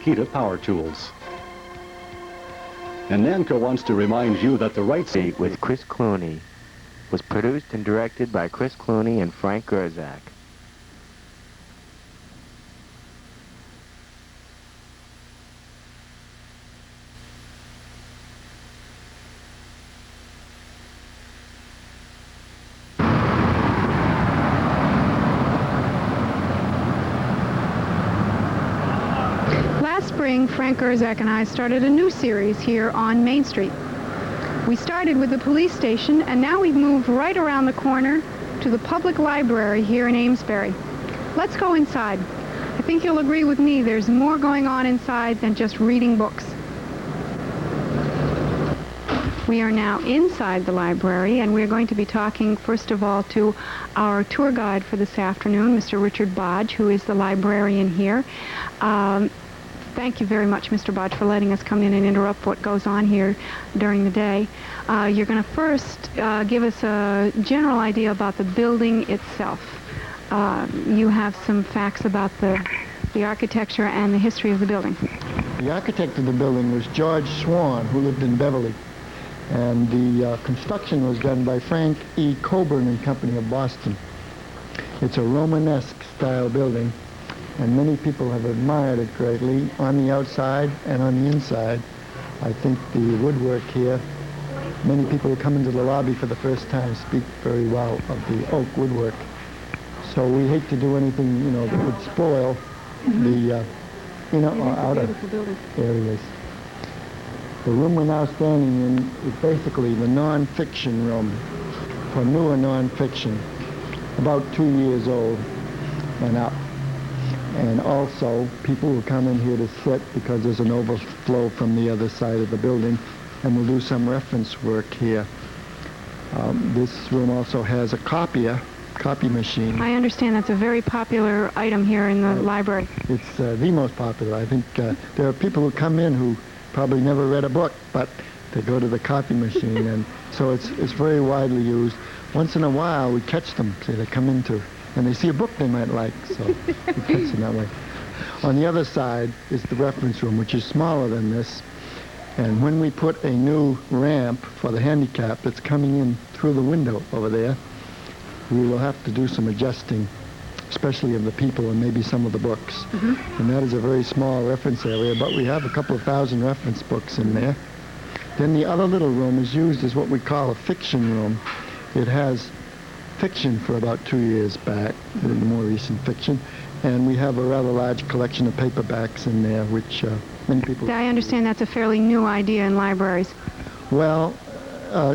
Makita power tools. And Namco wants to remind you that the right seat with Chris Cluney was produced and directed by Chris Cluney and Frank Gurczak. Last spring, Frank Gurczak and I started a new series here on Main Street. We started with the police station, and now we've moved right around the corner to the public library here in Amesbury. Let's go inside. I think you'll agree with me, there's more going on inside than just reading books. We are now inside the library, and we're going to be talking first of all to our tour guide for this afternoon, Mr. Richard Bodge, who is the librarian here. Thank you very much, Mr. Bodge, for letting us come in and interrupt what goes on here during the day. You're going to first give us a general idea about the building itself. You have some facts about the architecture and the history of the building. The architect of the building was George Swan, who lived in Beverly. And the construction was done by Frank E. Coburn and Company of Boston. It's a Romanesque style building, and many people have admired it greatly on the outside and on the inside. I think the woodwork here, many people who come into the lobby for the first time speak very well of the oak woodwork. So we hate to do anything, that would spoil the inner or outer areas. The room we're now standing in is basically the non-fiction room for newer non-fiction, about 2 years old and up. And also, people will come in here to sit because there's an overflow from the other side of the building, and we'll do some reference work here. This room also has a copy machine. I understand that's a very popular item here in the library. It's the most popular. I think there are people who come in who probably never read a book, but they go to the copy machine, and so it's very widely used. Once in a while, we catch them, say they come into, and they see a book they might like, so we catch them that way. On the other side is the reference room, which is smaller than this, and when we put a new ramp for the handicap that's coming in through the window over there, we will have to do some adjusting, especially of the people and maybe some of the books. And that is a very small reference area, but we have a couple of thousand reference books in there. Then the other little room is used as what we call a fiction room. It has fiction for about 2 years back, the more recent fiction, and we have a rather large collection of paperbacks in there, which many people... I understand that's a fairly new idea in libraries. Well,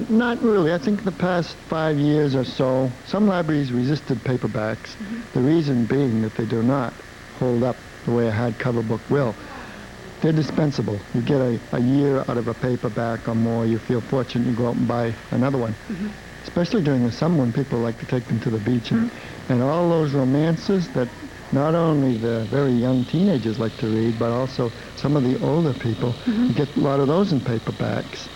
not really. I think the past 5 years or so, some libraries resisted paperbacks, the reason being that they do not hold up the way a hardcover book will. They're dispensable. You get a year out of a paperback or more, you feel fortunate, you go out and buy another one. Especially during the summer when people like to take them to the beach. And all those romances that not only the very young teenagers like to read, but also some of the older people, you get a lot of those in paperbacks.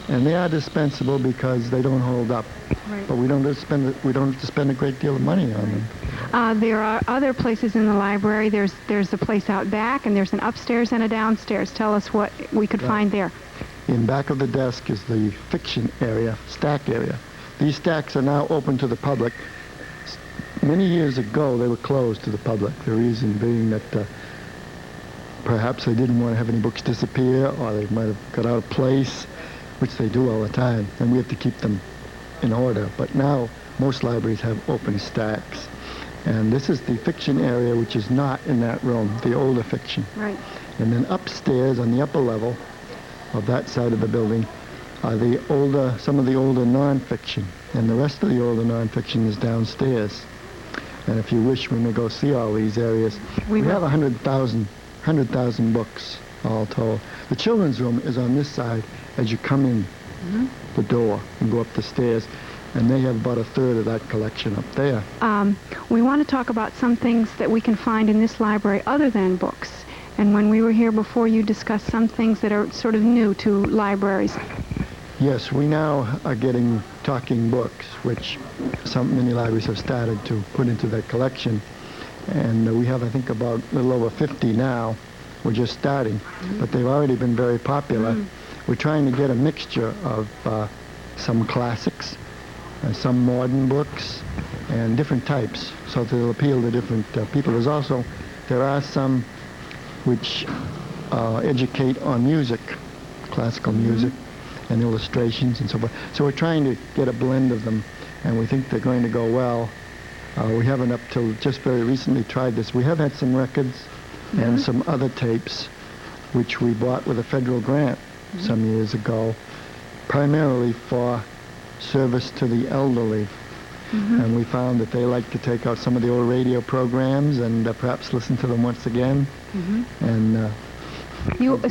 And they are dispensable because they don't hold up. But we don't have to spend a great deal of money on them. There are other places in the library. There's a place out back, and there's an upstairs and a downstairs. Tell us what we could find there. In back of the desk is the fiction area, stack area. These stacks are now open to the public. Many years ago, they were closed to the public. The reason being that perhaps they didn't want to have any books disappear, or they might have got out of place, which they do all the time, and we have to keep them in order. But now, most libraries have open stacks. And this is the fiction area, which is not in that room, the older fiction. Right. And then upstairs, on the upper level of that side of the building, are some of the older non-fiction, and the rest of the older non-fiction is downstairs. And if you wish, we may go see all these areas. We have 100,000 books all told. The children's room is on this side as you come in the door and go up the stairs, and they have about a third of that collection up there. We want to talk about some things that we can find in this library other than books. And when we were here before, you discussed some things that are sort of new to libraries. Yes, we now are getting talking books, which many libraries have started to put into their collection. And we have, I think, about a little over 50 now, We're just starting, but they've already been very popular. We're trying to get a mixture of some classics, some modern books, and different types, so that it'll appeal to different people. There are some which educate on music, classical music, and illustrations and so forth. So we're trying to get a blend of them, and we think they're going to go well. We haven't up till just very recently tried this. We have had some records and some other tapes which we bought with a federal grant some years ago, primarily for service to the elderly. And we found that they like to take out some of the old radio programs and perhaps listen to them once again. And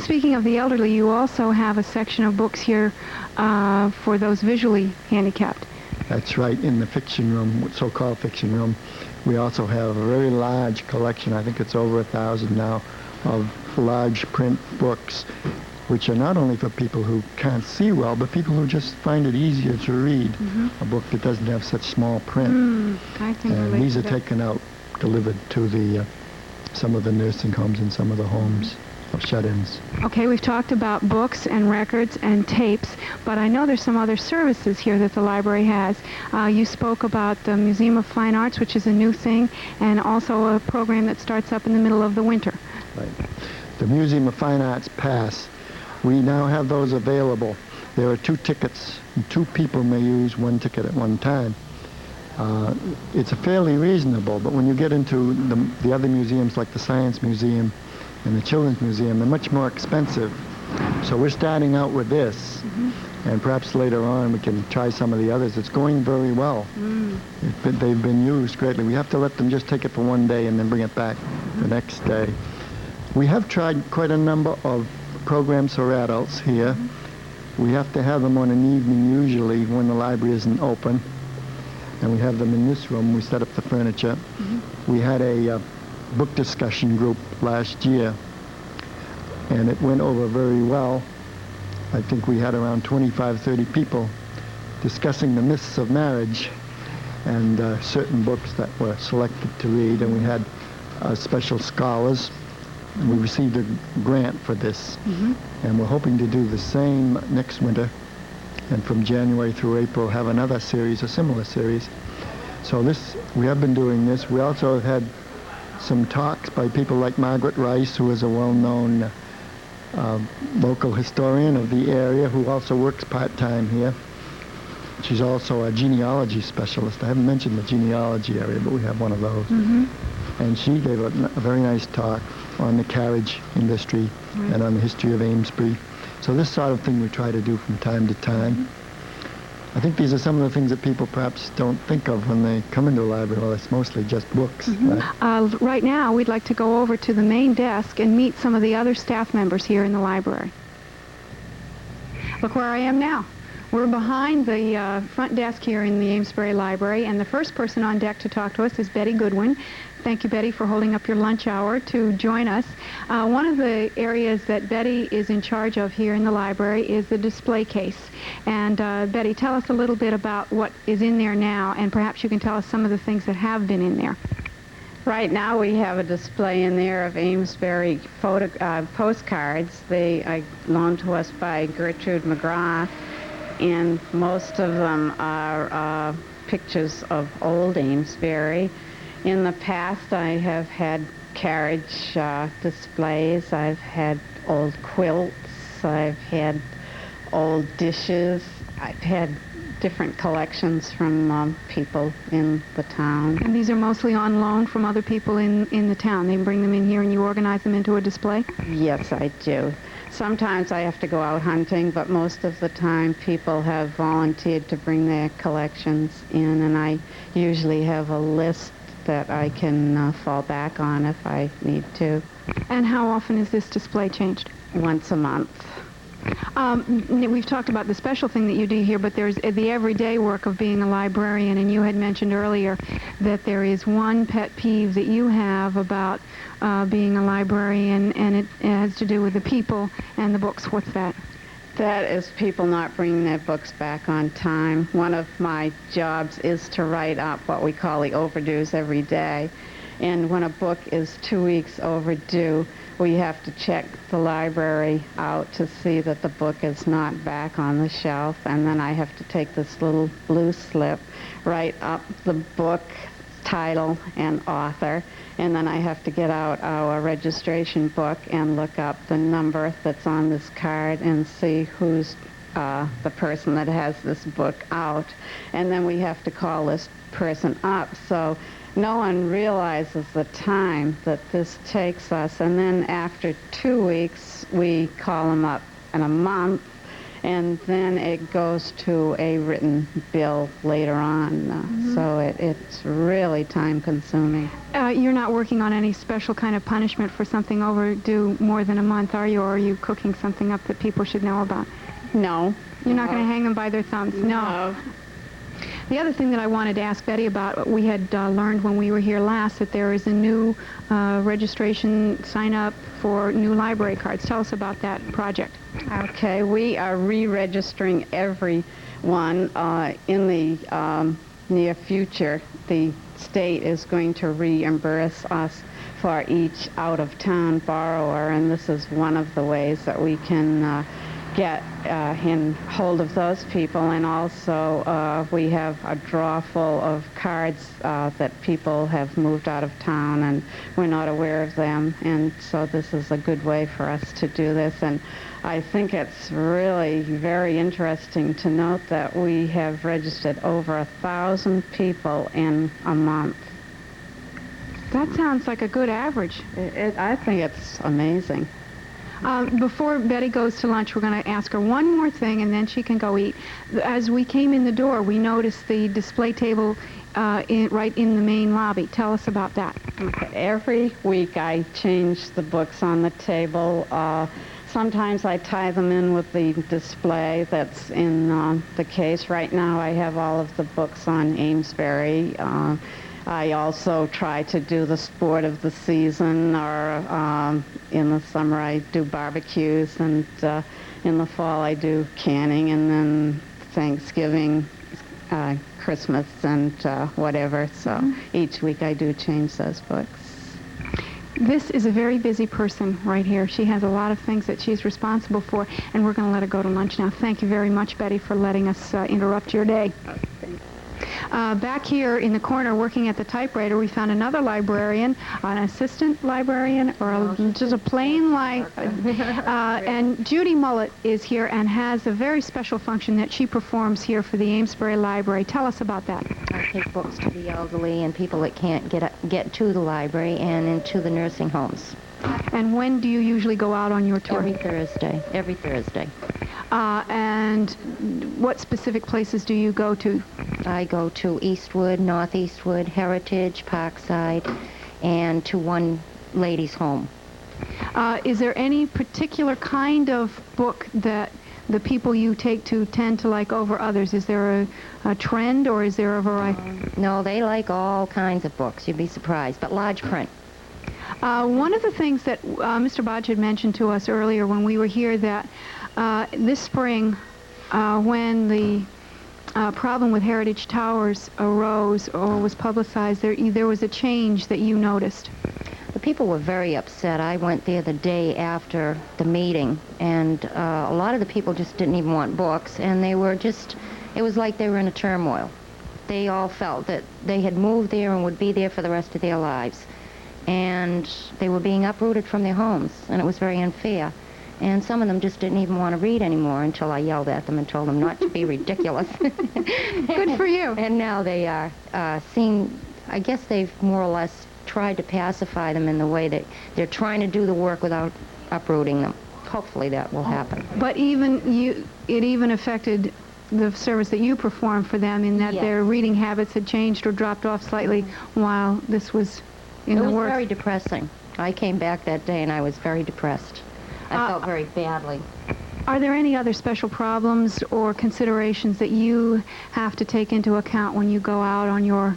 speaking of the elderly, you also have a section of books here for those visually handicapped. that's right, in the fiction room, so-called fiction room. We also have a very large collection, I think it's over 1,000 now, of large print books, which are not only for people who can't see well, but people who just find it easier to read a book that doesn't have such small print. I can And relate these to are that. taken out, delivered to the some of the nursing homes and some of the homes of shut-ins. Okay, we've talked about books and records and tapes, but I know there's some other services here that the library has. You spoke about the Museum of Fine Arts, which is a new thing, and also a program that starts up in the middle of the winter. Right. The Museum of Fine Arts Pass, we now have those available. There are 2 tickets, and 2 people may use 1 ticket at one time. It's a fairly reasonable, but when you get into the other museums like the Science Museum and the Children's Museum, they're much more expensive. So we're starting out with this, and perhaps later on we can try some of the others. It's going very well. They've been used greatly. We have to let them just take it for one day and then bring it back the next day. We have tried quite a number of programs for adults here. We have to have them on an evening usually when the library isn't open. And we have them in this room. We set up the furniture. We had a book discussion group last year, and it went over very well. I think we had around 25, 30 people discussing the myths of marriage and certain books that were selected to read, and we had special scholars. And we received a grant for this, and we're hoping to do the same next winter, and from January through April have another series, a similar series. So we have been doing this. We also have had some talks by people like Margaret Rice, who is a well-known local historian of the area, who also works part-time here. She's also a genealogy specialist. I haven't mentioned the genealogy area, but we have one of those. And she gave a very nice talk on the carriage industry and on the history of Amesbury. So this sort of thing we try to do from time to time. I think these are some of the things that people perhaps don't think of when they come into the library. Well, it's mostly just books. Right? Right now, we'd like to go over to the main desk and meet some of the other staff members here in the library. Look where I am now. We're behind the front desk here in the Amesbury Library, and the first person on deck to talk to us is Betty Goodwin. Thank you, Betty, for holding up your lunch hour to join us. One of the areas that Betty is in charge of here in the library is the display case. And Betty, tell us a little bit about what is in there now, and perhaps you can tell us some of the things that have been in there. Right now we have a display in there of Amesbury postcards. They are loaned to us by Gertrude McGraw, and most of them are pictures of old Amesbury. In the past, I have had carriage displays. I've had old quilts. I've had old dishes. I've had different collections from people in the town. And these are mostly on loan from other people in the town. They bring them in here and you organize them into a display? Yes, I do. Sometimes I have to go out hunting, but most of the time people have volunteered to bring their collections in, and I usually have a list that I can fall back on if I need to. And how often is this display changed? Once a month. We've talked about the special thing that you do here, but there's the everyday work of being a librarian, and you had mentioned earlier that there is one pet peeve that you have about being a librarian, and it has to do with the people and the books. What's that? That is people not bringing their books back on time. One of my jobs is to write up what we call the overdues every day. And when a book is 2 weeks overdue, we have to check the library out to see that the book is not back on the shelf, and then I have to take this little blue slip, write up the book title and author, and then I have to get out our registration book and look up the number that's on this card and see who's the person that has this book out, and then we have to call this person up. So no one realizes the time that this takes us, and then after 2 weeks we call them up in a month, and then it goes to a written bill later on. So it's really time consuming. You're not working on any special kind of punishment for something overdue more than a month, are you? Or are you cooking something up that people should know about? No. You're not going to hang them by their thumbs? No. The other thing that I wanted to ask Betty about, we had learned when we were here last that there is a new registration sign-up for new library cards. Tell us about that project. Okay, we are re-registering everyone in the near future. The state is going to reimburse us for each out-of-town borrower, and this is one of the ways that we can get in hold of those people. And also we have a drawer full of cards that people have moved out of town and we're not aware of them, and so this is a good way for us to do this. And I think it's really very interesting to note that we have registered over 1,000 people in a month. That sounds like a good average. I think it's amazing. Before Betty goes to lunch, we're going to ask her one more thing, and then she can go eat. As we came in the door, we noticed the display table right in the main lobby. Tell us about that. Okay. Every week I change the books on the table. Sometimes I tie them in with the display that's in the case. Right now I have all of the books on Amesbury. I also try to do the sport of the season, or in the summer I do barbecues, and in the fall I do canning, and then Thanksgiving, Christmas, and whatever. So each week I do change those books. This is a very busy person right here. She has a lot of things that she's responsible for, and we're going to let her go to lunch now. Thank you very much, Betty, for letting us interrupt your day. Back here in the corner, working at the typewriter, we found another librarian, an assistant librarian, or just a plain and Judy Mullet is here and has a very special function that she performs here for the Amesbury Library. Tell us about that. I take books to the elderly and people that can't get to the library and into the nursing homes. And when do you usually go out on your tour? Every Thursday. Every Thursday. And what specific places do you go to? I go to Eastwood, North Eastwood, Heritage, Parkside, and to one ladies' home. Is there any particular kind of book that the people you take to tend to like over others? Is there a trend, or is there a variety? No, they like all kinds of books. You'd be surprised, but large print. One of the things that Mr. Bodge had mentioned to us earlier when we were here, that this spring, when the problem with Heritage Towers arose or was publicized, there was a change that you noticed. The people were very upset. I went there the day after the meeting, and a lot of the people just didn't even want books, and they were just, it was like they were in a turmoil. They all felt that they had moved there and would be there for the rest of their lives, and they were being uprooted from their homes, and it was very unfair. And some of them just didn't even want to read anymore until I yelled at them and told them not to be ridiculous. Good for you. And now they are I guess they've more or less tried to pacify them in the way that they're trying to do the work without uprooting them. Hopefully that will happen. But it even affected the service that you perform for them, in that their reading habits had changed or dropped off slightly while this was in the works. It was very depressing. I came back that day and I was very depressed. I felt very badly. Are there any other special problems or considerations that you have to take into account when you go out on your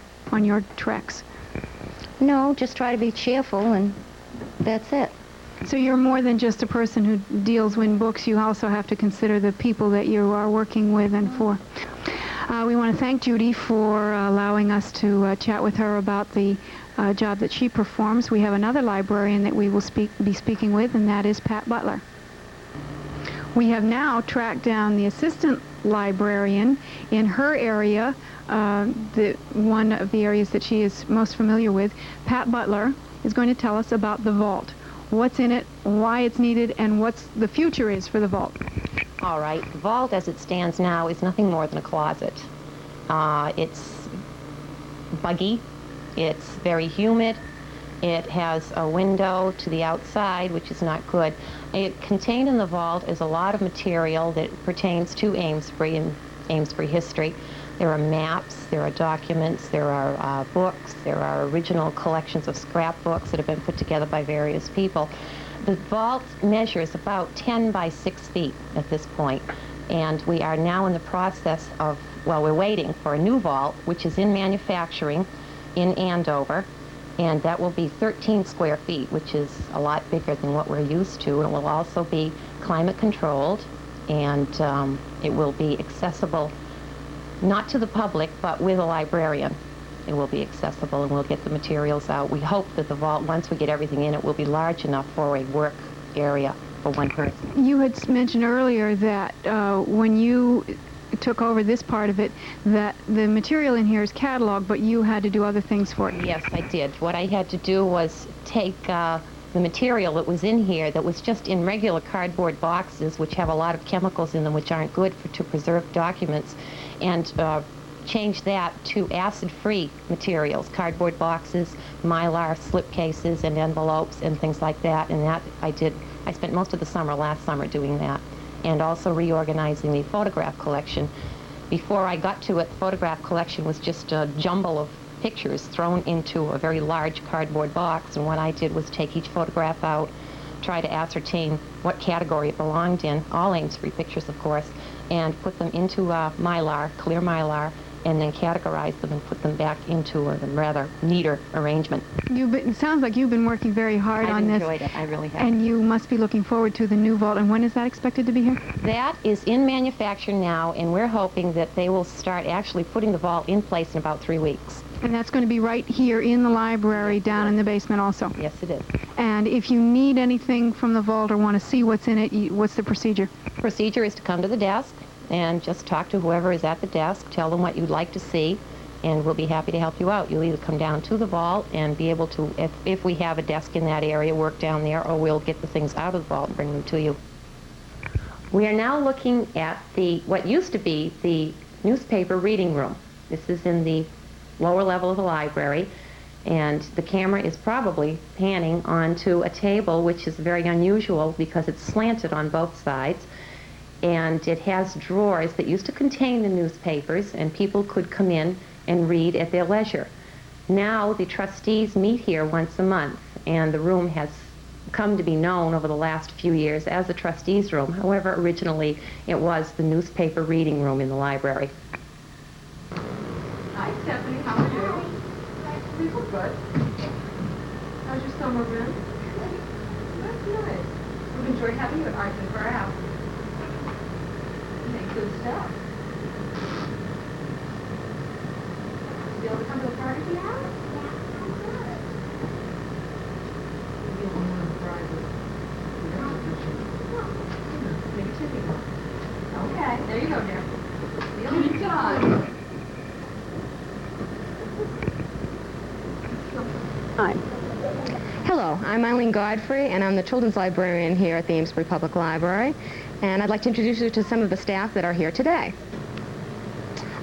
treks? No, just try to be cheerful, and that's it. So you're more than just a person who deals with books. You also have to consider the people that you are working with and for. We want to thank Judy for allowing us to chat with her about the job that she performs, we have another librarian that we will be speaking with, and that is Pat Butler. We have now tracked down the assistant librarian in her area, one of the areas that she is most familiar with. Pat Butler is going to tell us about the vault, what's in it, why it's needed, and what the future is for the vault. All right, the vault as it stands now is nothing more than a closet. It's buggy, it's very humid, it has a window to the outside, which is not good. Contained in the vault is a lot of material that pertains to Amesbury and Amesbury history. There are maps, there are documents, there are books, there are original collections of scrapbooks that have been put together by various people. The vault measures about 10 by 6 feet at this point, and we are now in the process of, well, we're waiting for a new vault, which is in manufacturing in Andover, and that will be 13 square feet, which is a lot bigger than what we're used to. It will also be climate controlled, and it will be accessible not to the public, but with a librarian. It will be accessible, and we'll get the materials out. We hope that the vault, once we get everything in, it will be large enough for a work area for one person. You had mentioned earlier that when you took over this part of it, that the material in here is cataloged, but you had to do other things for it. Yes, I did. What I had to do was take the material that was in here that was just in regular cardboard boxes, which have a lot of chemicals in them which aren't good to preserve documents, and change that to acid-free materials, cardboard boxes, Mylar slipcases and envelopes and things like that, and that I did. I spent most of the summer, last summer, doing that, and also reorganizing the photograph collection. Before I got to it, the photograph collection was just a jumble of pictures thrown into a very large cardboard box, and what I did was take each photograph out, try to ascertain what category it belonged in, all Amesbury pictures, of course, and put them into Mylar, clear Mylar, and then categorize them and put them back into a rather neater arrangement. It sounds like you've been working very hard on this. I've enjoyed it. I really have. And you must be looking forward to the new vault. And when is that expected to be here? That is in manufacture now, and we're hoping that they will start actually putting the vault in place in about 3 weeks. And that's going to be right here in the library, down in the basement also. Yes, it is. And if you need anything from the vault or want to see what's in it, what's the procedure? Procedure is to come to the desk and just talk to whoever is at the desk, tell them what you'd like to see, and we'll be happy to help you out. You'll either come down to the vault and be able to, if we have a desk in that area, work down there, or we'll get the things out of the vault and bring them to you. We are now looking at what used to be the newspaper reading room. This is in the lower level of the library, and the camera is probably panning onto a table, which is very unusual because it's slanted on both sides, and it has drawers that used to contain the newspapers, and people could come in and read at their leisure. Now the trustees meet here once a month, and the room has come to be known over the last few years as the trustees' room. However, originally it was the newspaper reading room in the library. Hi, Stephanie. How are you? We look good. How's your summer been? That's nice. We've enjoyed having you at Arts and Crafts. You make good stuff. You be able to come to a party if you have it? Okay, there you go, dear. Feel done. Hi. Hello, I'm Eileen Godfrey, and I'm the children's librarian here at the Amesbury Public Library, and I'd like to introduce you to some of the staff that are here today.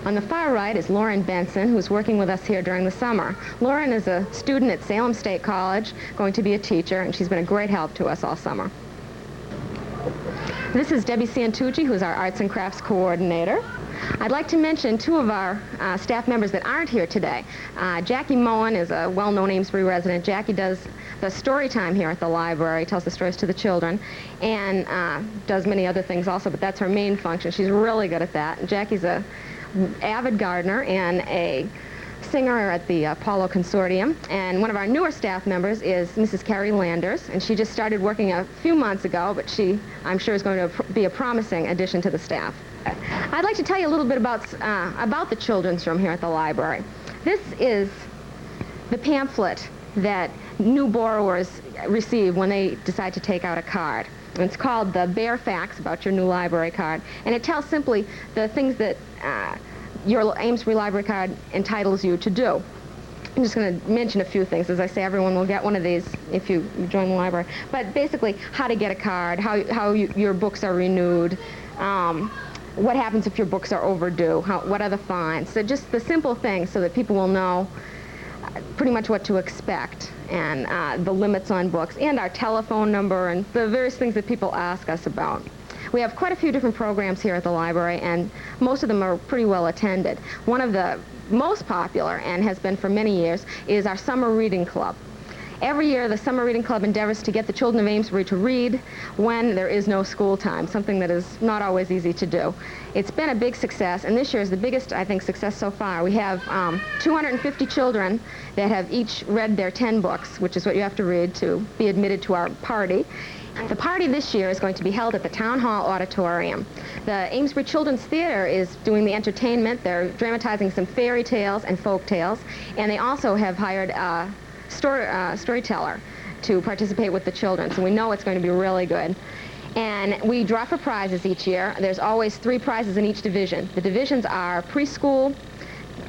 On the far right is Lauren Benson, who's working with us here during the summer. Lauren is a student at Salem State College, going to be a teacher, and she's been a great help to us all summer. This is Debbie Santucci, who's our Arts and Crafts Coordinator. I'd like to mention two of our staff members that aren't here today. Jackie Moen is a well-known Amesbury resident. Jackie does the story time here at the library, tells the stories to the children, and does many other things also, but that's her main function. She's really good at that. Jackie's an avid gardener and a singer at the Apollo Consortium. And one of our newer staff members is Mrs. Carrie Landers, and she just started working a few months ago, but she, I'm sure, is going to be a promising addition to the staff. I'd like to tell you a little bit about the children's room here at the library. This is the pamphlet that new borrowers receive when they decide to take out a card. It's called the Bare Facts about your new library card, and it tells simply the things that your Amesbury library card entitles you to do. I'm just going to mention a few things. As I say, everyone will get one of these if you join the library. But basically, how to get a card, how your books are renewed, what happens if your books are overdue, what are the fines. So just the simple things so that people will know pretty much what to expect, and the limits on books, and our telephone number, and the various things that people ask us about. We have quite a few different programs here at the library, and most of them are pretty well attended. One of the most popular, and has been for many years, is our Summer Reading Club. Every year, the Summer Reading Club endeavors to get the children of Amesbury to read when there is no school time, something that is not always easy to do. It's been a big success, and this year is the biggest, I think, success so far. We have 250 children that have each read their 10 books, which is what you have to read to be admitted to our party. The party this year is going to be held at the Town Hall Auditorium. The Amesbury Children's Theater is doing the entertainment. They're dramatizing some fairy tales and folk tales, and they also have hired a storyteller to participate with the children, so we know it's going to be really good. And we draw for prizes each year. There's always 3 prizes in each division. The divisions are preschool,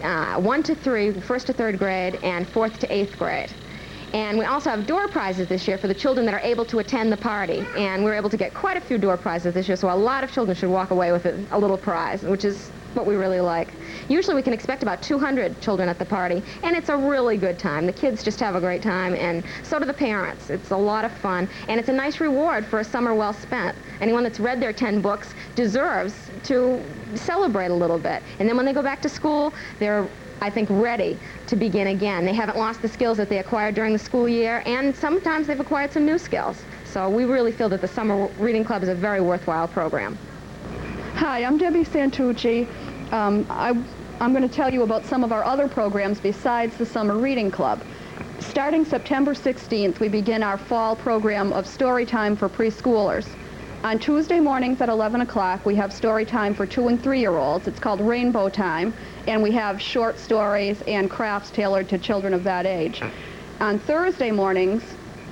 1 to 3, 1st to 3rd grade, and 4th to 8th grade. And we also have door prizes this year for the children that are able to attend the party. And we're able to get quite a few door prizes this year, so a lot of children should walk away with a little prize, which is what we really like. Usually we can expect about 200 children at the party, and it's a really good time. The kids just have a great time, and so do the parents. It's a lot of fun, and it's a nice reward for a summer well spent. Anyone that's read their 10 books deserves to celebrate a little bit. And then when they go back to school, they're, I think, ready to begin again. They haven't lost the skills that they acquired during the school year, and sometimes they've acquired some new skills. So we really feel that the Summer Reading Club is a very worthwhile program. Hi, I'm Debbie Santucci. I'm going to tell you about some of our other programs besides the Summer Reading Club. Starting September 16th, we begin our fall program of story time for preschoolers. On Tuesday mornings at 11 o'clock, we have story time for 2- and 3-year-olds. It's called Rainbow Time, and we have short stories and crafts tailored to children of that age. On Thursday mornings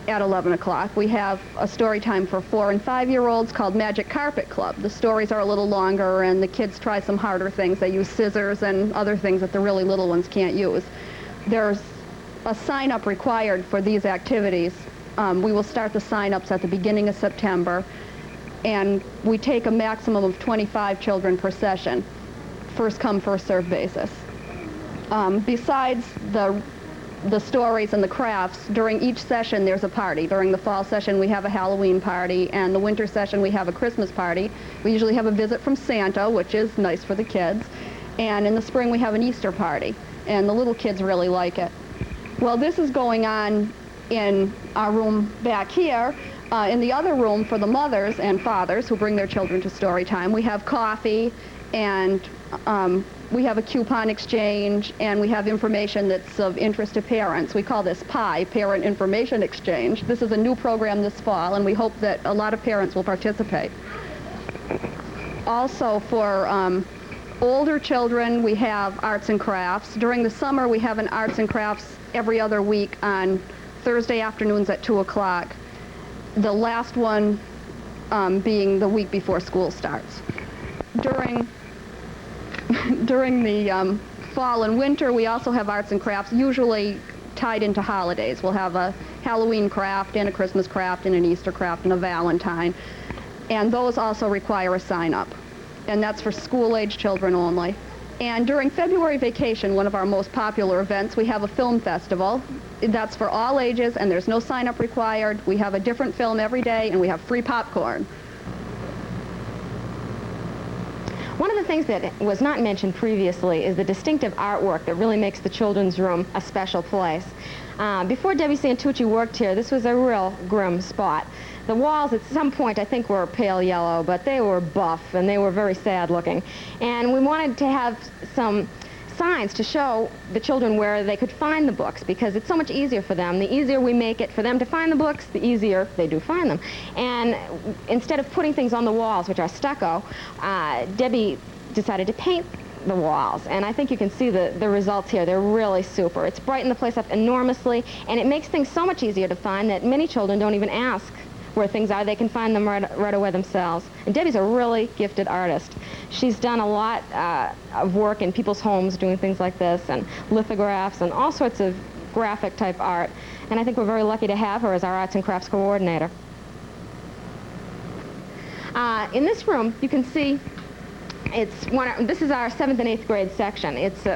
at 11 o'clock, we have a story time for 4- and 5-year-olds called Magic Carpet Club. The stories are a little longer, and the kids try some harder things. They use scissors and other things that the really little ones can't use. There's a sign-up required for these activities. We will start the sign-ups at the beginning of September, and we take a maximum of 25 children per session, first come, first served basis. Besides the stories and the crafts, during each session there's a party. During the fall session we have a Halloween party, and the winter session we have a Christmas party. We usually have a visit from Santa, which is nice for the kids, and in the spring we have an Easter party, and the little kids really like it. Well, this is going on in our room back here. In the other room for the mothers and fathers who bring their children to story time, we have coffee, and we have a coupon exchange, and we have information that's of interest to parents. We call this PI, Parent Information Exchange. This is a new program this fall, and we hope that a lot of parents will participate. Also, for older children, we have arts and crafts. During the summer, we have an arts and crafts every other week on Thursday afternoons at 2 o'clock. The last one being the week before school starts. During the fall and winter, we also have arts and crafts, usually tied into holidays. We'll have a Halloween craft and a Christmas craft and an Easter craft and a Valentine. And those also require a sign-up. And that's for school-age children only. And during February vacation, one of our most popular events, we have a film festival. That's for all ages, and there's no sign-up required. We have a different film every day, and we have free popcorn. One of the things that was not mentioned previously is the distinctive artwork that really makes the children's room a special place. Before Debbie Santucci worked here, this was a real grim spot. The walls at some point I think were pale yellow, but they were buff and they were very sad looking. And we wanted to have some signs to show the children where they could find the books, because it's so much easier for them. The easier we make it for them to find the books, the easier they do find them. And instead of putting things on the walls, which are stucco, Debbie decided to paint the walls. And I think you can see the results here. They're really super. It's brightened the place up enormously, and it makes things so much easier to find that many children don't even ask where things are. They can find them right away themselves. And Debbie's a really gifted artist. She's done a lot of work in people's homes doing things like this, and lithographs and all sorts of graphic type art. And I think we're very lucky to have her as our arts and crafts coordinator. In this room, you can see this is our 7th and 8th grade section. It's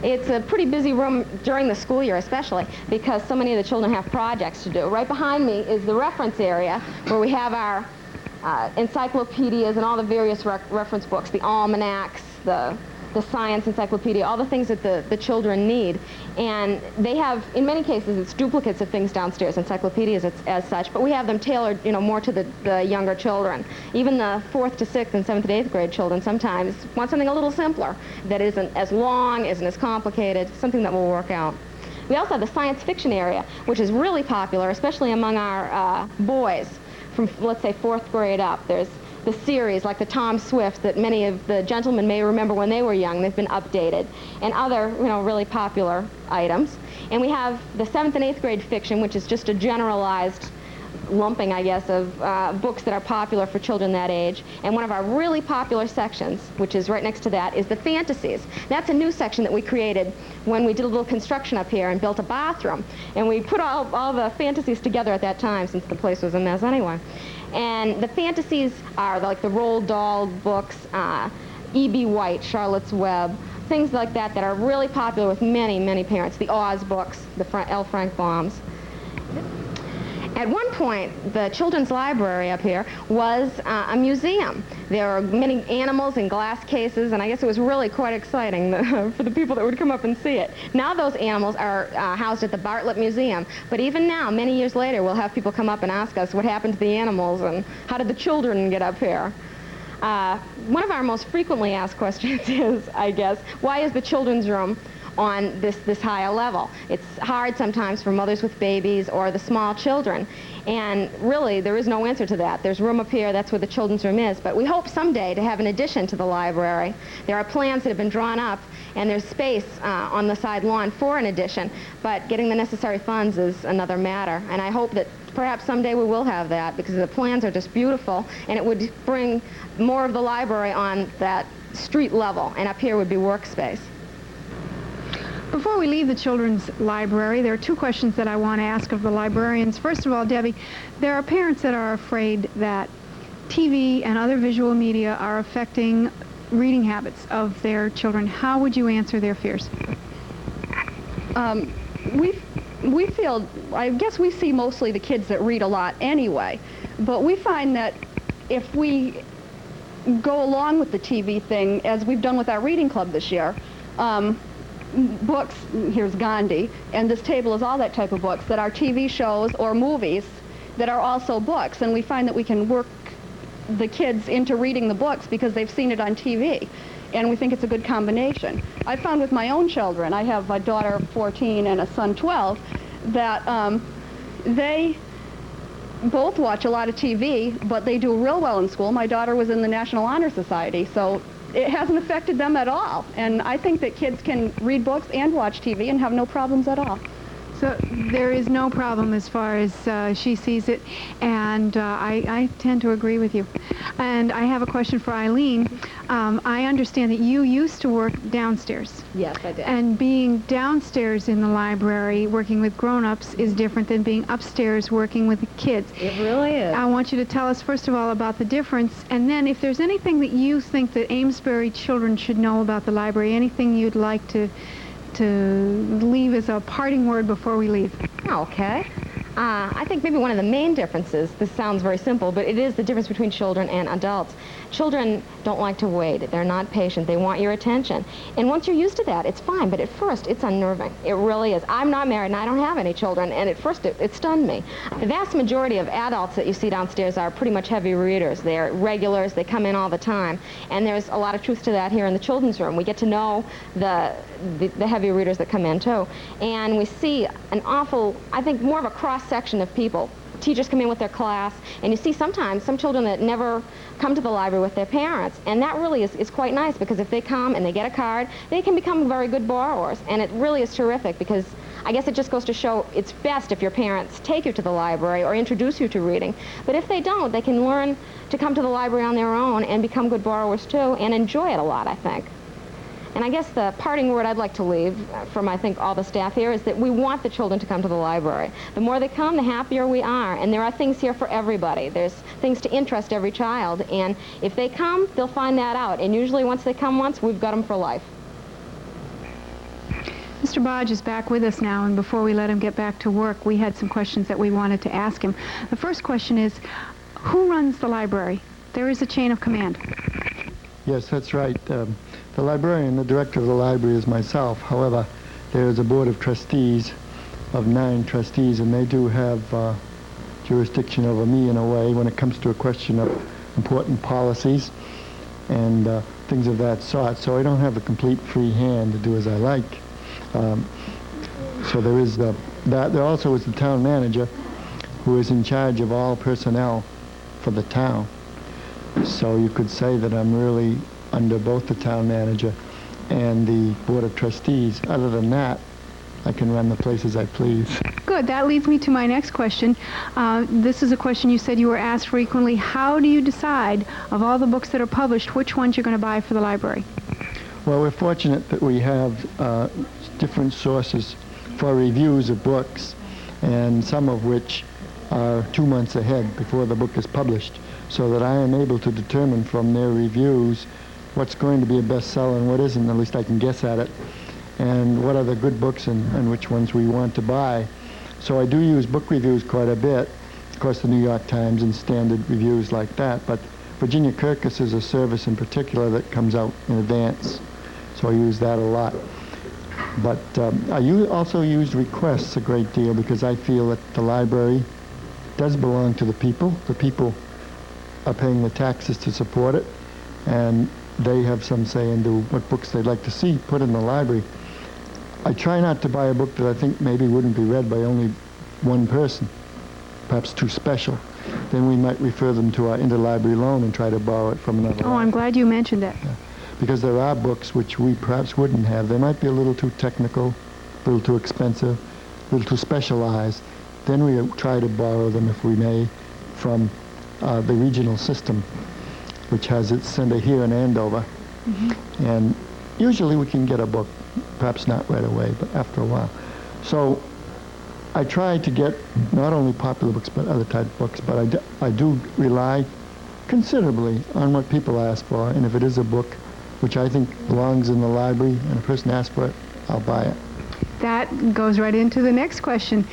it's a pretty busy room during the school year, especially because so many of the children have projects to do. Right behind me is the reference area where we have our encyclopedias and all the various reference books, the almanacs, the science encyclopedia, all the things that the children need. And they have, in many cases, it's duplicates of things downstairs, encyclopedias as such, but we have them tailored, more to the younger children. Even the 4th to 6th and 7th and 8th grade children sometimes want something a little simpler, that isn't as long, isn't as complicated, something that will work out. We also have the science fiction area, which is really popular, especially among our boys from, let's say, 4th grade up. There's the series, like the Tom Swift, that many of the gentlemen may remember when they were young. They've been updated. And other, really popular items. And we have the 7th and 8th grade fiction, which is just a generalized lumping, I guess, of books that are popular for children that age. And one of our really popular sections, which is right next to that, is the fantasies. That's a new section that we created when we did a little construction up here and built a bathroom. And we put all the fantasies together at that time, since the place was a mess anyway. And the fantasies are like the Roald Dahl books, E.B. White, Charlotte's Web, things like that that are really popular with many, many parents. The Oz books, the L. Frank Baum's. At one point, the children's library up here was a museum. There were many animals in glass cases, and I guess it was really quite exciting for the people that would come up and see it. Now those animals are housed at the Bartlett Museum, but even now, many years later, we'll have people come up and ask us what happened to the animals and how did the children get up here. One of our most frequently asked questions is, I guess, why is the children's room on this higher level? It's hard sometimes for mothers with babies or the small children, and really there is no answer to that. There's room up here, that's where the children's room is, but we hope someday to have an addition to the library. There are plans that have been drawn up, and there's space on the side lawn for an addition, but getting the necessary funds is another matter, and I hope that perhaps someday we will have that, because the plans are just beautiful, and it would bring more of the library on that street level, and up here would be workspace. Before we leave the children's library, there are two questions that I want to ask of the librarians. First of all, Debbie, there are parents that are afraid that TV and other visual media are affecting reading habits of their children. How would you answer their fears? We feel, I guess we see mostly the kids that read a lot anyway, but we find that if we go along with the TV thing, as we've done with our reading club this year, books, here's Gandhi, and this table is all that type of books that are TV shows or movies that are also books, and we find that we can work the kids into reading the books because they've seen it on TV, and we think it's a good combination. I found with my own children, I have a daughter 14 and a son 12, that they both watch a lot of TV, but they do real well in school. My daughter was in the National Honor Society, so it hasn't affected them at all. And I think that kids can read books and watch TV and have no problems at all. So there is no problem as far as she sees it, and I tend to agree with you. And I have a question for Eileen. I understand that you used to work downstairs. Yes, I did. And being downstairs in the library working with grown-ups is different than being upstairs working with the kids. It really is. I want you to tell us, first of all, about the difference, and then if there's anything that you think that Amesbury children should know about the library, anything you'd like to leave as a parting word before we leave. Okay. I think maybe one of the main differences, this sounds very simple, but it is the difference between children and adults. Children don't like to wait. They're not patient. They want your attention. And once you're used to that, it's fine, but at first, it's unnerving. It really is. I'm not married, and I don't have any children, and at first, it stunned me. The vast majority of adults that you see downstairs are pretty much heavy readers. They're regulars. They come in all the time. And there's a lot of truth to that here in the children's room. We get to know the heavy readers that come in, too. And we see an awful, I think, more of a cross-section of people, teachers come in with their class, and you see sometimes some children that never come to the library with their parents, and that really is quite nice, because if they come and they get a card, they can become very good borrowers, and it really is terrific, because I guess it just goes to show it's best if your parents take you to the library or introduce you to reading. But if they don't, they can learn to come to the library on their own and become good borrowers too, and enjoy it a lot, I think. And I guess the parting word I'd like to leave from, I think, all the staff here is that we want the children to come to the library. The more they come, the happier we are. And there are things here for everybody. There's things to interest every child. And if they come, they'll find that out. And usually once they come once, we've got them for life. Mr. Bodge is back with us now, and before we let him get back to work, we had some questions that we wanted to ask him. The first question is, who runs the library? There is a chain of command. Yes, that's right. The librarian, the director of the library, is myself. However, there is a board of trustees of 9 trustees, and they do have jurisdiction over me in a way when it comes to a question of important policies and things of that sort. So I don't have a complete free hand to do as I like. So there is that. There also is the town manager, who is in charge of all personnel for the town. So you could say that I'm really under both the town manager and the board of trustees. Other than that, I can run the place as I please. Good. That leads me to my next question. This is a question you said you were asked frequently. How do you decide, of all the books that are published, which ones you're going to buy for the library? Well, we're fortunate that we have different sources for reviews of books, and some of which are 2 months ahead before the book is published, so that I am able to determine from their reviews what's going to be a bestseller and what isn't. At least I can guess at it, and what are the good books and which ones we want to buy. So I do use book reviews quite a bit, of course the New York Times and standard reviews like that, but Virginia Kirkus is a service in particular that comes out in advance, so I use that a lot. But I also use requests a great deal, because I feel that the library does belong to the people. The people are paying the taxes to support it, and they have some say into what books they'd like to see put in the library. I try not to buy a book that I think maybe wouldn't be read by only one person, perhaps too special. Then we might refer them to our interlibrary loan and try to borrow it from another. Oh, I'm glad you mentioned that. Yeah. Because there are books which we perhaps wouldn't have. They might be a little too technical, a little too expensive, a little too specialized. Then we try to borrow them, if we may, from the regional system, which has its center here in Andover. Mm-hmm. And usually we can get a book, perhaps not right away, but after a while. So I try to get not only popular books, but other type of books, but I do rely considerably on what people ask for, and if it is a book which I think belongs in the library and a person asks for it, I'll buy it. That goes right into the next question.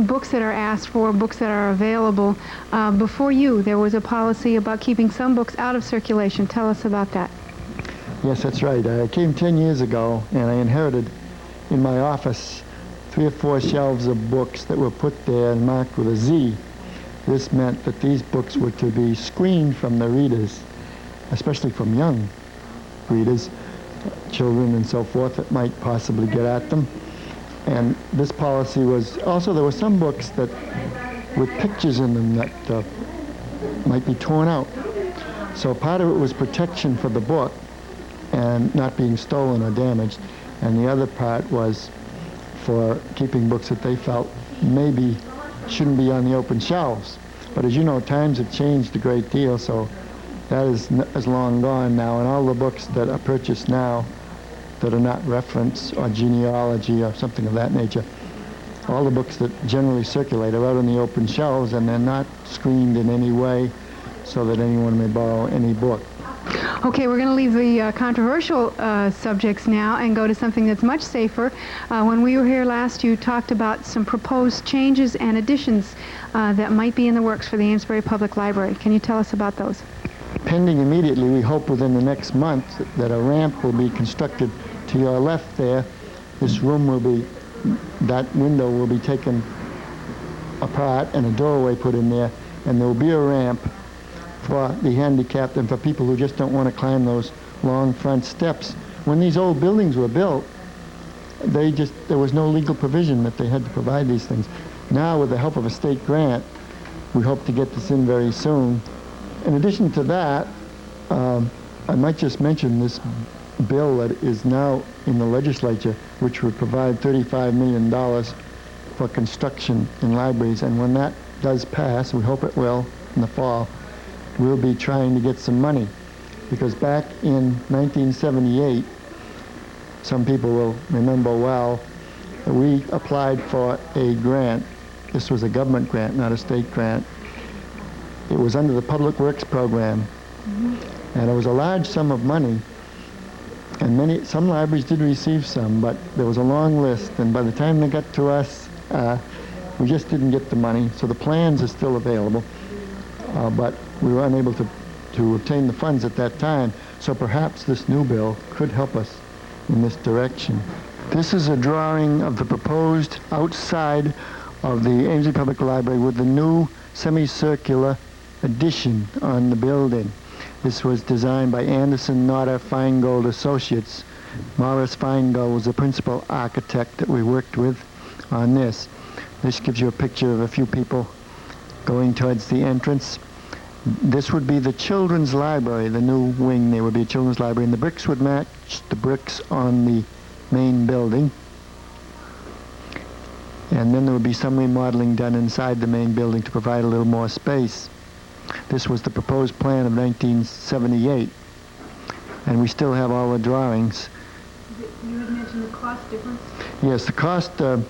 Books that are asked for, books that are available. Before you, there was a policy about keeping some books out of circulation. Tell us about that. Yes, that's right. I came 10 years ago, and I inherited in my office 3 or 4 shelves of books that were put there and marked with a Z. This meant that these books were to be screened from the readers, especially from young readers, children and so forth, that might possibly get at them. And this policy was also, there were some books that with pictures in them that might be torn out. So part of it was protection for the book and not being stolen or damaged, and the other part was for keeping books that they felt maybe shouldn't be on the open shelves. But as you know, times have changed a great deal, so that is long gone now, and all the books that are purchased now that are not reference or genealogy or something of that nature, all the books that generally circulate are out on the open shelves, and they're not screened in any way so that anyone may borrow any book. Okay, we're going to leave the controversial subjects now and go to something that's much safer. When we were here last, you talked about some proposed changes and additions that might be in the works for the Amesbury Public Library. Can you tell us about those? Pending immediately, we hope within the next month that a ramp will be constructed to your left there. This room will be, that window will be taken apart and a doorway put in there, and there will be a ramp for the handicapped and for people who just don't want to climb those long front steps. When these old buildings were built, there was no legal provision that they had to provide these things. Now, with the help of a state grant, we hope to get this in very soon. In addition to that, I might just mention this bill that is now in the legislature, which would provide $35 million for construction in libraries. And when that does pass, we hope it will in the fall, we'll be trying to get some money. Because back in 1978, some people will remember well, we applied for a grant. This was a government grant, not a state grant. It was under the Public Works program. And it was a large sum of money. And some libraries did receive some, but there was a long list. And by the time they got to us, we just didn't get the money. So the plans are still available, but we were unable to obtain the funds at that time. So perhaps this new bill could help us in this direction. This is a drawing of the proposed outside of the Amesbury Public Library with the new semicircular addition on the building. This was designed by Anderson, Notter, Feingold Associates. Morris Feingold was the principal architect that we worked with on this. This gives you a picture of a few people going towards the entrance. This would be the children's library, the new wing. There would be a children's library, and the bricks would match the bricks on the main building. And then there would be some remodeling done inside the main building to provide a little more space. This was the proposed plan of 1978, and we still have all the drawings. You had mentioned the cost difference? Yes, the cost of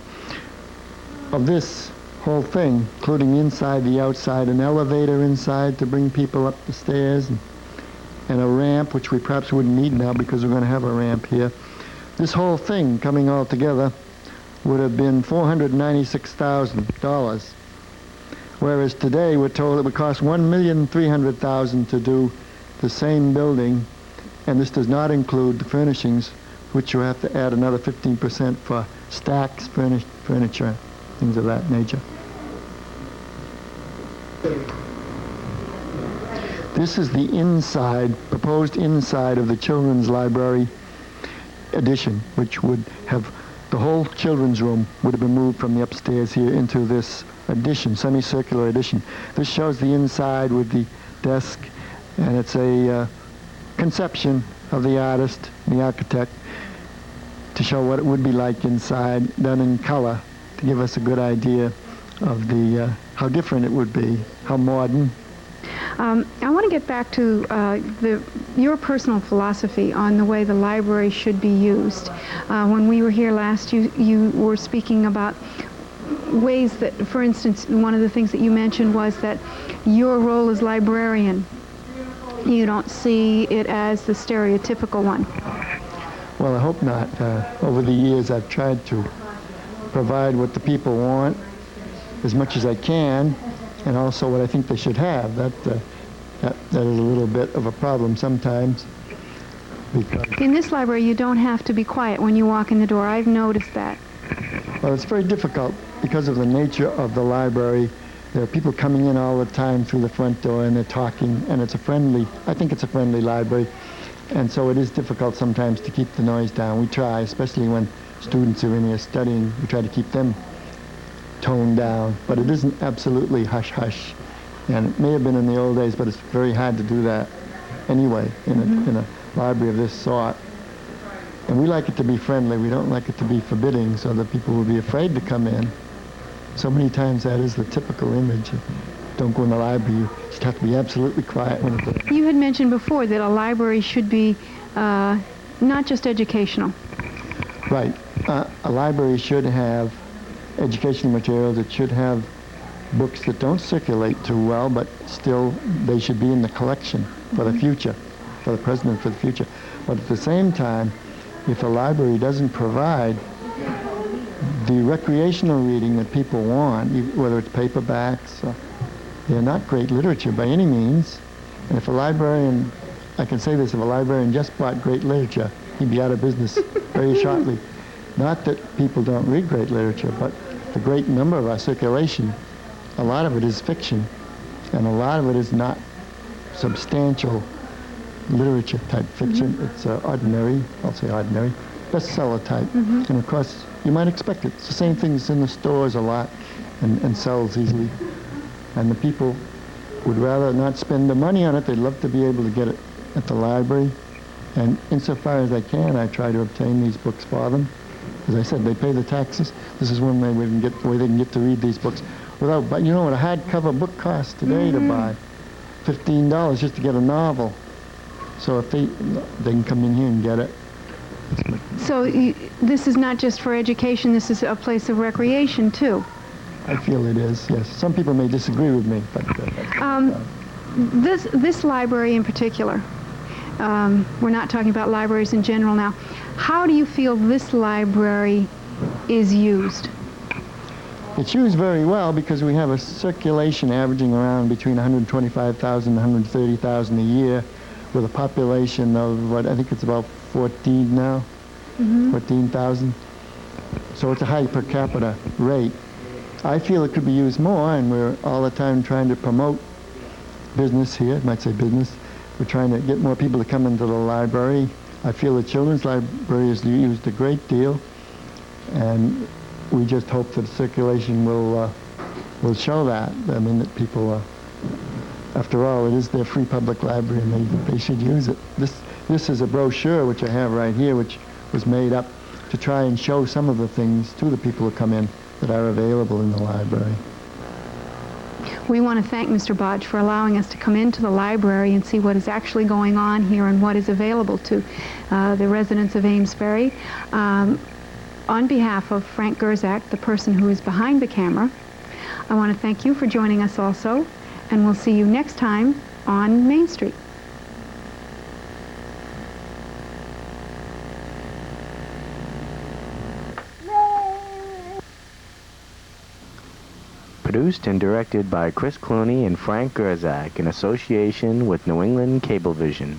this whole thing, including the inside, the outside, an elevator inside to bring people up the stairs, and a ramp, which we perhaps wouldn't need now because we're going to have a ramp here. This whole thing coming all together would have been $496,000. Whereas today we're told it would cost $1,300,000 to do the same building, and this does not include the furnishings, which you have to add another 15% for stacks, furniture, things of that nature. This is the inside, proposed inside of the children's library addition, which would have the whole children's room would have been moved from the upstairs here into this addition, semicircular addition. This shows the inside with the desk, and it's a conception of the artist, the architect, to show what it would be like inside, done in color, to give us a good idea of the how different it would be, how modern. I want to get back to your personal philosophy on the way the library should be used. When we were here last, you were speaking about ways that, for instance, one of the things that you mentioned was that your role as librarian, you don't see it as the stereotypical one. Well, I hope not. Over the years, I've tried to provide what the people want as much as I can, and also what I think they should have. That is a little bit of a problem sometimes. In this library, you don't have to be quiet when you walk in the door. I've noticed that. Well, it's very difficult because of the nature of the library. There are people coming in all the time through the front door, and they're talking, and it's a friendly, I think it's a friendly library. And so it is difficult sometimes to keep the noise down. We try, especially when students are in here studying, we try to keep them toned down. But it isn't absolutely hush-hush. And it may have been in the old days, but it's very hard to do that anyway in a library of this sort. And we like it to be friendly. We don't like it to be forbidding, so that people will be afraid to come in. So many times that is the typical image. Don't go in the library. You just have to be absolutely quiet when it's there. You had mentioned before that a library should be not just educational. Right. A library should have educational materials. It should have books that don't circulate too well, but still they should be in the collection for the future, for the present and for the future. But at the same time, if a library doesn't provide the recreational reading that people want, whether it's paperbacks, they're not great literature by any means. And if a librarian, I can say this, if a librarian just bought great literature, he'd be out of business very shortly. Not that people don't read great literature, but the great number of our circulation, a lot of it is fiction, and a lot of it is not substantial literature type fiction. It's ordinary, I'll say ordinary, bestseller type. And of course, you might expect it. It's the same thing that's in the stores a lot. and sells easily. And the people would rather not spend the money on it. They'd love to be able to get it at the library. And insofar as I can, I try to obtain these books for them. As I said, they pay the taxes. This is one way they can get to read these books without. But you know what a hardcover book costs today to buy? $15 just to get a novel. So if they can come in here and get it. So this is not just for education, this is a place of recreation too. I feel it is, yes. Some people may disagree with me, but... This library in particular, we're not talking about libraries in general now. How do you feel this library is used? It's used very well because we have a circulation averaging around between 125,000 and 130,000 a year with a population of, what, I think it's about 14 now, 14,000. So it's a high per capita rate. I feel it could be used more, and we're all the time trying to promote business here. I might say business. We're trying to get more people to come into the library. I feel the children's library is used a great deal, and we just hope that the circulation will show that. I mean, that people, after all, it is their free public library, and they should use it. This is a brochure which I have right here, which was made up to try and show some of the things to the people who come in that are available in the library. We want to thank Mr. Bodge for allowing us to come into the library and see what is actually going on here and what is available to the residents of Amesbury. On behalf of Frank Gurczak, the person who is behind the camera, I want to thank you for joining us also, and we'll see you next time on Main Street. Produced and directed by Chris Cluney and Frank Gurczak in association with New England Cablevision.